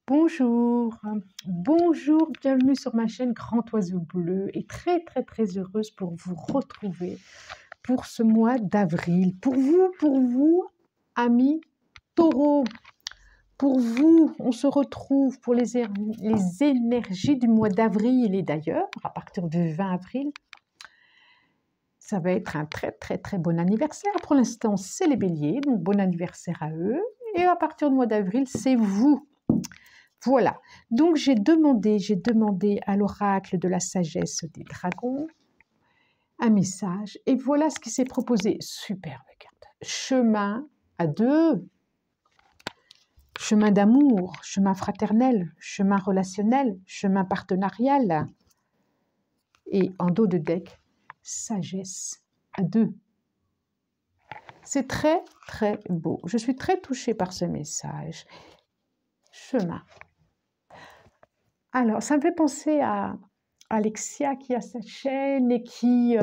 Bonjour, bonjour, bienvenue sur ma chaîne Grand Oiseau Bleu et très heureuse pour vous retrouver pour ce mois d'avril. Pour vous, amis taureaux, pour vous, on se retrouve pour les énergies du mois d'avril et d'ailleurs, à partir du 20 avril, ça va être un très bon anniversaire. Pour l'instant, c'est les béliers, donc bon anniversaire à eux. Et à partir du mois d'avril, c'est vous. Voilà, donc j'ai demandé à l'oracle de la sagesse des dragons un message et voilà ce qui s'est proposé. Superbe carte. Chemin à deux, chemin d'amour, chemin fraternel, chemin relationnel, chemin partenarial. Et en dos de deck, sagesse à deux. C'est très beau. Je suis très touchée par ce message. Chemin. Alors, ça me fait penser à Alexia qui a sa chaîne et qui est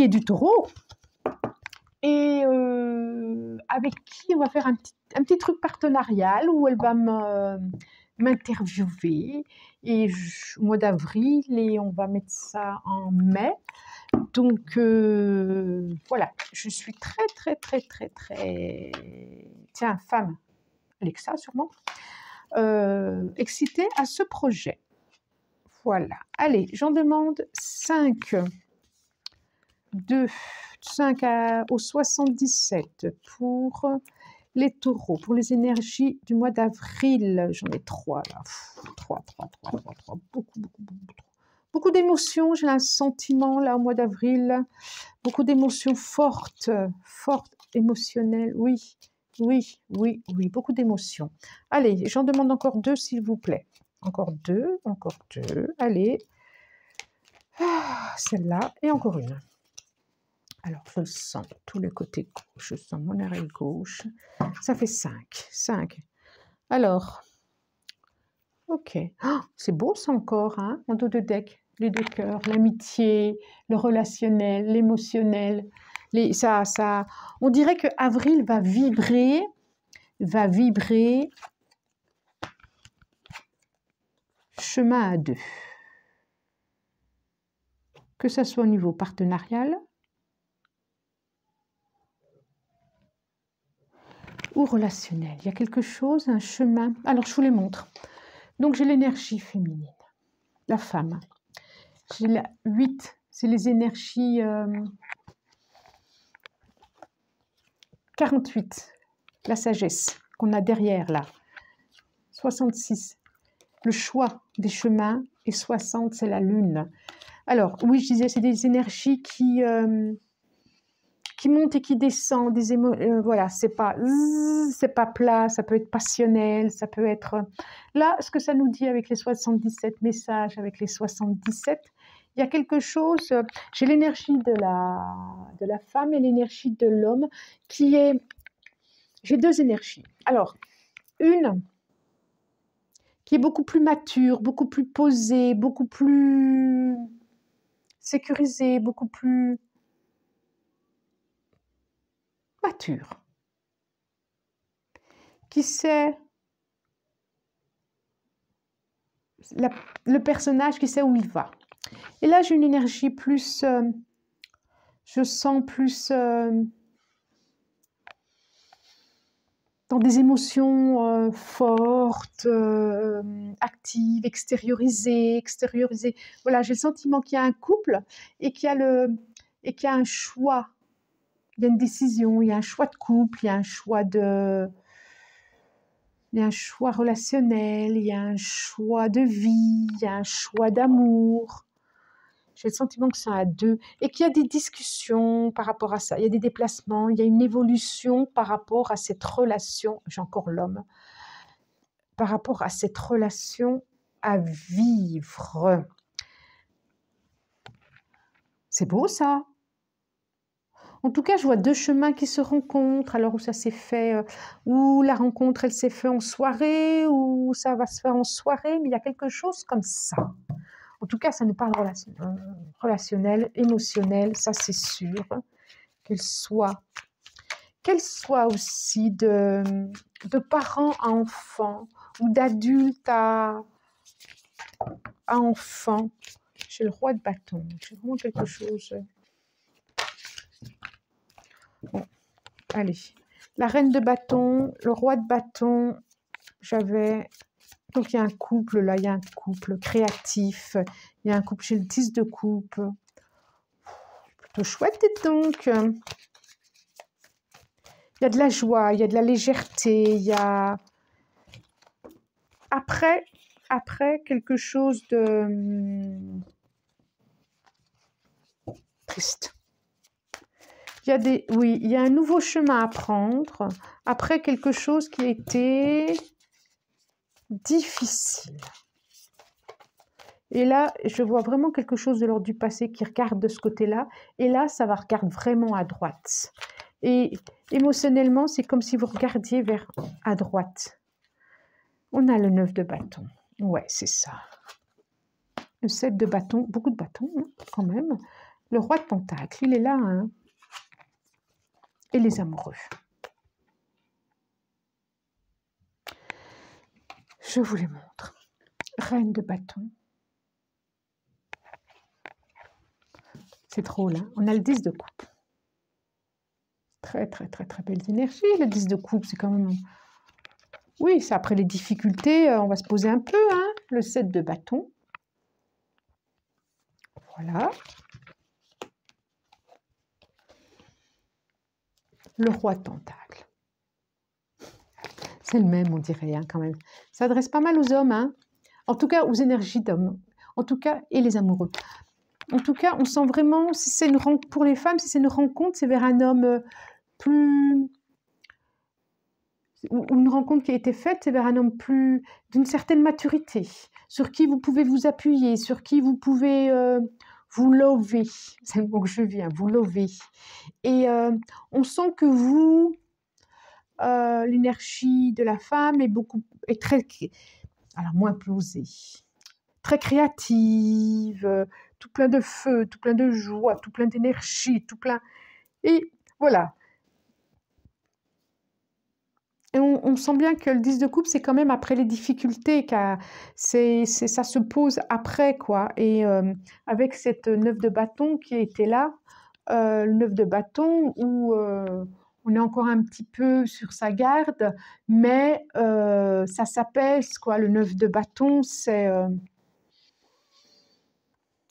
du taureau et avec qui on va faire un petit truc partenarial où elle va m'interviewer et au mois d'avril et on va mettre ça en mai. Donc voilà, je suis très tiens, femme, Alexa sûrement, excitée à ce projet. Voilà. Allez, j'en demande 5. 5 au 77 pour les taureaux, pour les énergies du mois d'avril. J'en ai 3 là. 3. Beaucoup d'émotions, j'ai un sentiment là au mois d'avril. Beaucoup d'émotions fortes, émotionnelles. Oui, beaucoup d'émotions. Allez, j'en demande encore 2 s'il vous plaît. Encore deux. Allez. Celle-là et encore une. Alors, je le sens, tous les côtés gauche, je sens mon oreille gauche. Ça fait 5. Alors, ok. Oh, c'est beau ça encore, hein, en dos de deck. Les 2 cœurs, l'amitié, le relationnel, l'émotionnel. On dirait que avril va vibrer chemin à 2. Que ça soit au niveau partenarial ou relationnel. Il y a quelque chose, un chemin. Alors, je vous les montre. Donc, j'ai l'énergie féminine, la femme. J'ai la 8, c'est les énergies 48, la sagesse qu'on a derrière là. 66, le choix des chemins. Et 60, c'est la lune. Alors, oui, je disais, c'est des énergies qui montent et qui descendent. Voilà, c'est pas plat, ça peut être passionnel, ça peut être... Là, ce que ça nous dit avec les 77 messages, avec les 77, il y a quelque chose... J'ai l'énergie de la femme et l'énergie de l'homme qui est... J'ai 2 énergies. Alors, une qui est beaucoup plus mature, beaucoup plus posée, beaucoup plus sécurisée, beaucoup plus mature, qui sait, le personnage qui sait où il va. Et là, j'ai une énergie plus, je sens plus dans des émotions fortes, actives, extériorisées. Voilà, j'ai le sentiment qu'il y a un couple et qu'il y a un choix. Il y a une décision, il y a un choix de couple, il y a un choix relationnel, il y a un choix de vie, il y a un choix d'amour. J'ai le sentiment que c'est à 2 et qu'il y a des discussions par rapport à ça. Il y a des déplacements, il y a une évolution par rapport à cette relation. J'ai encore l'homme. Par rapport à cette relation à vivre. C'est beau ça. En tout cas, je vois 2 chemins qui se rencontrent. Alors où ça s'est fait, où la rencontre elle s'est faite en soirée, ou ça va se faire en soirée, mais il y a quelque chose comme ça. En tout cas, ça nous parle relationnel, émotionnel, ça c'est sûr. Qu'elle soit qu'elle soit aussi de parents à enfants ou d'adultes à enfants. J'ai le roi de bâton, j'ai vraiment quelque chose. Bon, allez. La reine de bâton, le roi de bâton, j'avais... Donc, il y a un couple, là, il y a un couple créatif. Il y a un couple chez le 10 de coupe. Plutôt chouette, dites donc. Il y a de la joie, il y a de la légèreté, il y a... Après quelque chose de triste. Il y a des... Oui, il y a un nouveau chemin à prendre. Après quelque chose qui a été difficile. Et là, je vois vraiment quelque chose de l'ordre du passé qui regarde de ce côté-là. Et là, ça va regarder vraiment à droite. Et émotionnellement, c'est comme si vous regardiez vers à droite. On a le 9 de bâton. Ouais, c'est ça. Le 7 de bâton. Beaucoup de bâtons, hein, quand même. Le roi de pentacle, il est là. Hein. Et les amoureux. Je vous les montre. Reine de bâton. C'est drôle, hein. On a le 10 de coupe. Très, très, très, très belles énergies. Le 10 de coupe, c'est quand même... Oui, c'est après les difficultés, on va se poser un peu, hein. Le 7 de bâton. Voilà. Le roi de pentacle. C'est le même, on dirait, hein, quand même. Ça s'adresse pas mal aux hommes, hein. En tout cas, aux énergies d'hommes. En tout cas, et les amoureux. En tout cas, on sent vraiment, si c'est une rencontre pour les femmes, si c'est une rencontre, c'est vers un homme plus... Ou une rencontre qui a été faite, c'est vers un homme plus d'une certaine maturité, sur qui vous pouvez vous appuyer, sur qui vous pouvez vous lover. C'est le mot que je viens, vous lover. Et on sent que vous, l'énergie de la femme est très... Alors, moins posée. Très créative, tout plein de feu, tout plein de joie, tout plein d'énergie, tout plein... Et voilà. Et on sent bien que le 10 de coupe, c'est quand même après les difficultés, ça se pose après, quoi. Et avec cette 9 de bâton qui était là, le 9 de bâton, où on est encore un petit peu sur sa garde, mais ça s'apaise, quoi. Le 9 de bâton, c'est...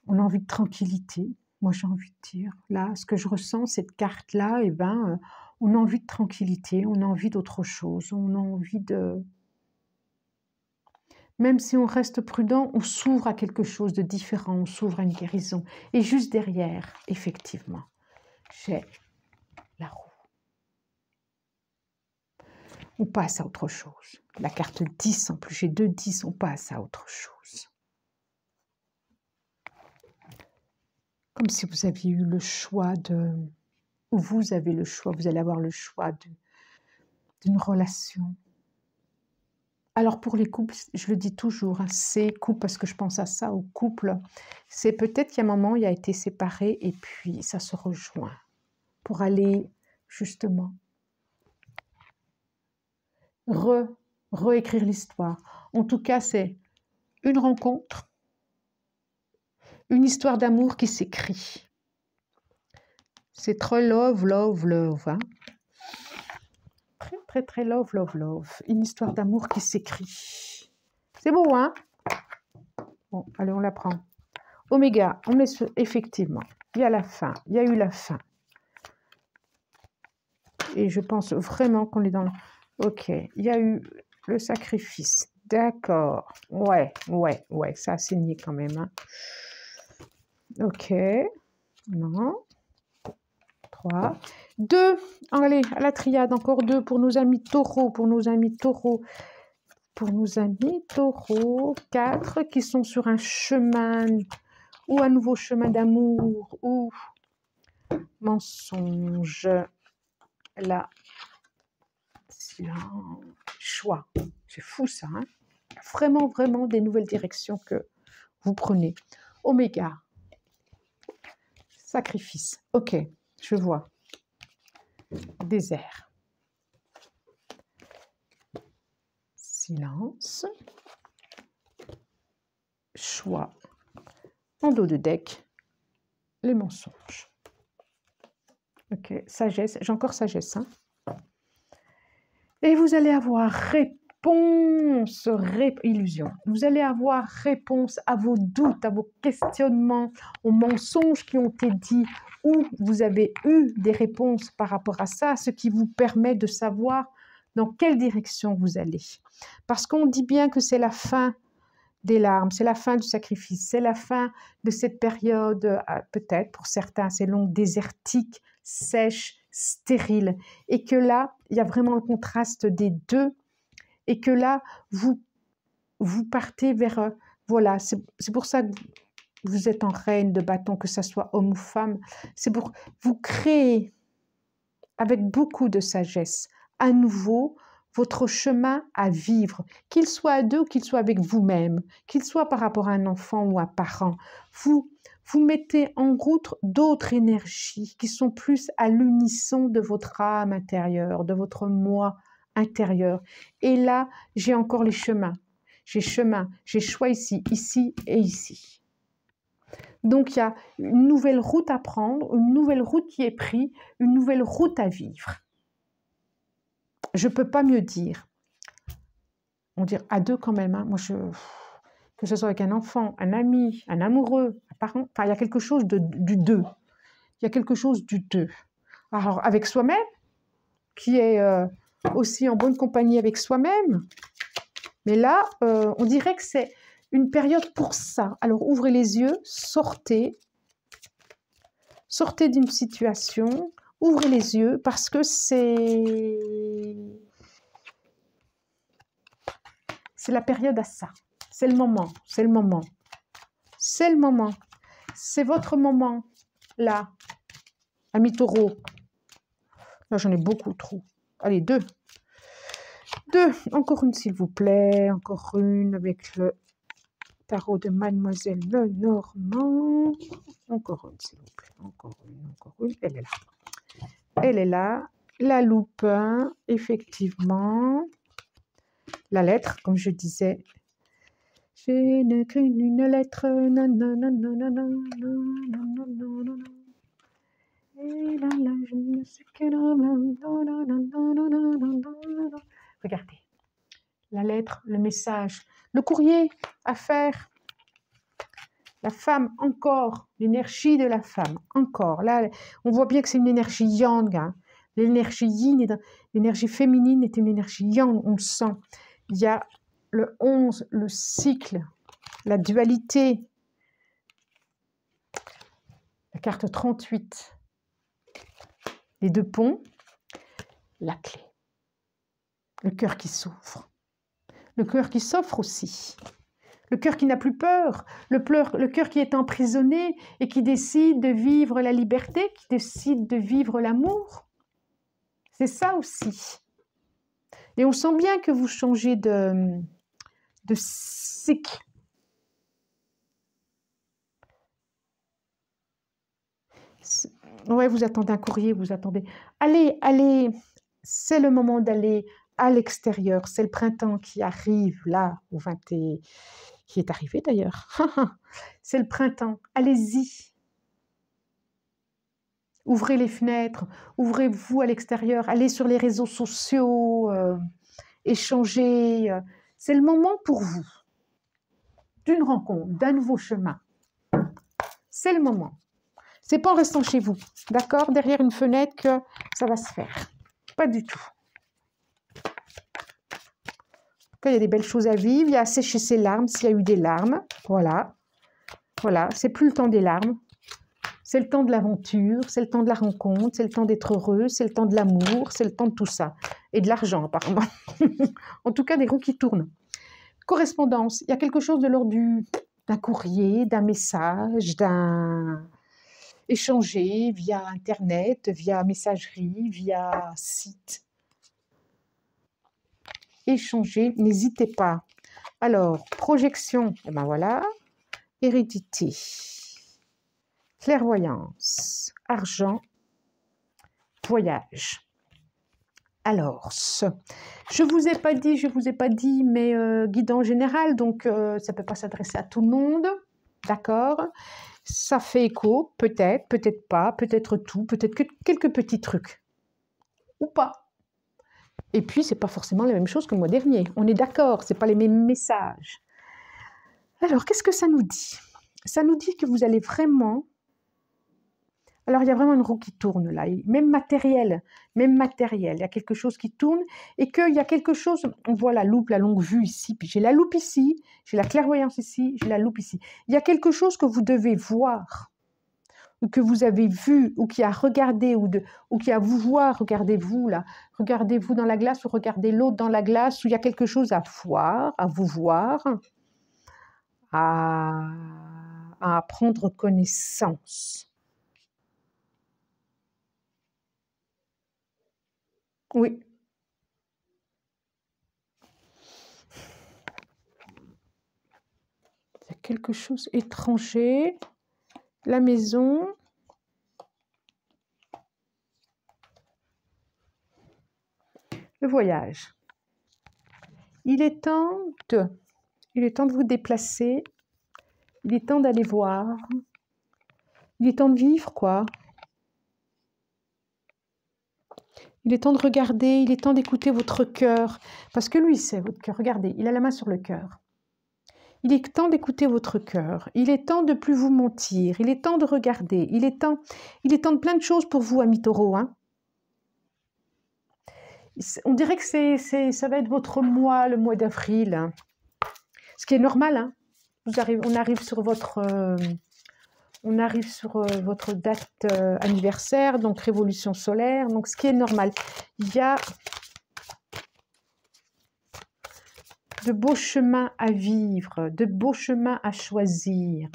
on a envie de tranquillité. Moi, j'ai envie de dire, là, ce que je ressens, cette carte-là, eh ben, on a envie de tranquillité, on a envie d'autre chose, on a envie de... Même si on reste prudent, on s'ouvre à quelque chose de différent, on s'ouvre à une guérison. Et juste derrière, effectivement, j'ai la roue. On passe à autre chose. La carte 10, en plus, j'ai 2 10, on passe à autre chose. Comme si vous aviez eu le choix de... Ou vous avez le choix, vous allez avoir le choix d'une relation. Alors pour les couples, je le dis toujours, hein, c'est couple parce que je pense à ça, au couple. C'est peut-être qu'il y a un moment, il a été séparé et puis ça se rejoint pour aller justement réécrire l'histoire. En tout cas, c'est une rencontre, une histoire d'amour qui s'écrit. C'est très love, love, love. Hein. Très, très, très love, love, love. Une histoire d'amour qui s'écrit. C'est beau, hein? Bon, allez, on la prend. Oméga, on est sur... Effectivement, il y a la fin. Il y a eu la fin. Et je pense vraiment qu'on est dans le... Ok, il y a eu le sacrifice. D'accord. Ouais, ça a saigné quand même. Hein. Ok. Non. 3. 2. Allez, à la triade, encore 2 pour nos amis taureaux, pour nos amis 4 qui sont sur un chemin, ou un nouveau chemin d'amour, ou mensonge. Là, choix. C'est fou ça, hein? Vraiment, vraiment des nouvelles directions que vous prenez. Oméga. Sacrifice. Ok, je vois. Désert. silence, choix, en dos de deck, les mensonges. Ok, sagesse, j'ai encore sagesse. Hein. Et vous allez avoir réponse, illusion. Vous allez avoir réponse à vos doutes, à vos questionnements, aux mensonges qui ont été dits, ou vous avez eu des réponses par rapport à ça, ce qui vous permet de savoir dans quelle direction vous allez. Parce qu'on dit bien que c'est la fin des larmes, c'est la fin du sacrifice, c'est la fin de cette période, peut-être pour certains assez longue, désertique, sèche, stérile. Et que là, il y a vraiment le contraste des deux. Et que là, vous partez vers... voilà, c'est pour ça que vous êtes en reine de bâton, que ce soit homme ou femme. C'est pour vous créer, avec beaucoup de sagesse, à nouveau, votre chemin à vivre, qu'il soit à deux ou qu'il soit avec vous-même, qu'il soit par rapport à un enfant ou un parent. Vous mettez en route d'autres énergies qui sont plus à l'unisson de votre âme intérieure, de votre moi intérieur. Et là, j'ai encore les chemins. J'ai choix ici, ici et ici. Donc, il y a une nouvelle route à prendre, une nouvelle route qui est prise, une nouvelle route à vivre. Je ne peux pas mieux dire. On dit à deux quand même. Hein. Moi, que ce soit avec un enfant, un ami, un amoureux, un parent, enfin, il y a quelque chose du deux. Il y a quelque chose du deux. Alors, avec soi-même, qui est aussi en bonne compagnie avec soi-même. Mais là, on dirait que c'est une période pour ça. Alors, ouvrez les yeux, sortez d'une situation, ouvrez les yeux parce que c'est la période à ça. C'est le moment, c'est le moment. C'est le moment. C'est votre moment, là. Ami taureau. Là, j'en ai beaucoup trop. Allez, deux. Encore une, s'il vous plaît. Encore une avec le tarot de Mademoiselle Lenormand. Encore une, s'il vous plaît. Encore une. Elle est là. Elle est là. La loupe, effectivement. La lettre, comme je disais. J'ai écrit une lettre. Regardez. La lettre, le message, le courrier à faire. La femme, encore. L'énergie de la femme, encore. Là, on voit bien que c'est une énergie yang. Hein. L'énergie yin, l'énergie féminine est une énergie yang, on le sent. Il y a le 11, le cycle, la dualité. La carte 38, les deux ponts, la clé. Le cœur qui s'ouvre. Le cœur qui s'offre aussi. Le cœur qui n'a plus peur. Le cœur qui est emprisonné et qui décide de vivre la liberté, qui décide de vivre l'amour. C'est ça aussi. Et on sent bien que vous changez de cycle. Ouais, vous attendez un courrier, vous attendez. Allez, c'est le moment d'aller à l'extérieur. C'est le printemps qui arrive là, au 20 qui est arrivé d'ailleurs. C'est le printemps. Allez-y. Ouvrez les fenêtres, ouvrez-vous à l'extérieur, allez sur les réseaux sociaux, échangez. C'est le moment pour vous d'une rencontre, d'un nouveau chemin. C'est le moment. C'est pas en restant chez vous, d'accord, derrière une fenêtre que ça va se faire. Pas du tout. Il y a des belles choses à vivre, il y a à sécher ses larmes s'il y a eu des larmes. Voilà, c'est plus le temps des larmes. C'est le temps de l'aventure, c'est le temps de la rencontre, c'est le temps d'être heureux, c'est le temps de l'amour, c'est le temps de tout ça. Et de l'argent, apparemment. En tout cas, des roues qui tournent. Correspondance, il y a quelque chose de l'ordre d'un courrier, d'un message, d'un échanger via Internet, via messagerie, via site. Échanger, n'hésitez pas. Alors, projection, et ben voilà. Hérédité. Clairvoyance, argent, voyage. Alors, je vous ai pas dit, mais guide en général, donc ça peut pas s'adresser à tout le monde, d'accord? Ça fait écho, peut-être, peut-être pas, peut-être tout, peut-être que quelques petits trucs, ou pas. Et puis, c'est pas forcément la même chose que le mois dernier. On est d'accord, c'est pas les mêmes messages. Alors, qu'est-ce que ça nous dit? Ça nous dit que vous allez vraiment... Alors, il y a vraiment une roue qui tourne là, même matériel, il y a quelque chose qui tourne et qu'il y a quelque chose, on voit la loupe, la longue vue ici, puis j'ai la loupe ici, j'ai la clairvoyance ici, j'ai la loupe ici. Il y a quelque chose que vous devez voir, ou que vous avez vu, ou qui a regardé, ou qui a vous voir, regardez-vous là, regardez-vous dans la glace, ou regardez l'autre dans la glace, où il y a quelque chose à voir, à vous voir, à prendre connaissance. Oui. Il y a quelque chose étranger. La maison. Le voyage. Il est temps de vous déplacer. Il est temps d'aller voir. Il est temps de vivre, quoi. Il est temps de regarder, il est temps d'écouter votre cœur. Parce que lui, c'est votre cœur. Regardez, il a la main sur le cœur. Il est temps d'écouter votre cœur. Il est temps de plus vous mentir. Il est temps de regarder. Il est temps de plein de choses pour vous, amis taureaux. Hein. On dirait que ça va être votre mois, le mois d'avril. Hein. Ce qui est normal. Hein. On arrive sur votre date anniversaire, donc révolution solaire. Donc, ce qui est normal. Il y a de beaux chemins à vivre, de beaux chemins à choisir.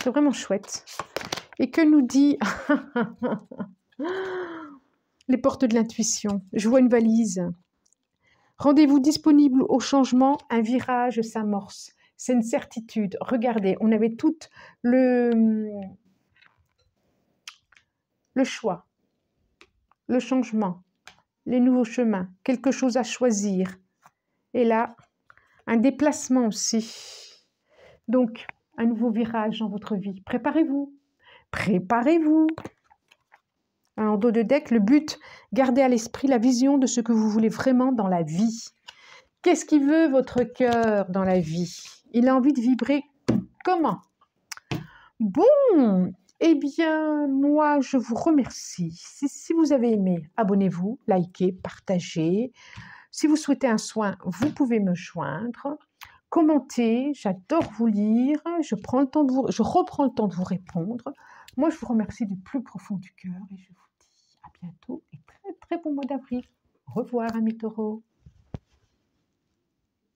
C'est vraiment chouette. Et que nous dit les portes de l'intuition? Je vois une valise. Rendez-vous disponible au changement, un virage s'amorce. C'est une certitude. Regardez, on avait tout le choix, le changement, les nouveaux chemins, quelque chose à choisir. Et là, un déplacement aussi. Donc, un nouveau virage dans votre vie. Préparez-vous. Préparez-vous. En dos de deck, le but, gardez à l'esprit la vision de ce que vous voulez vraiment dans la vie. Qu'est-ce qui veut votre cœur dans la vie? Il a envie de vibrer comment? Bon, eh bien, moi, je vous remercie. Si vous avez aimé, abonnez-vous, likez, partagez. Si vous souhaitez un soin, vous pouvez me joindre. Commentez, j'adore vous lire. Je reprends le temps de vous répondre. Moi, je vous remercie du plus profond du cœur et je vous dis à bientôt et très, très bon mois d'avril. Au revoir, amis taureaux.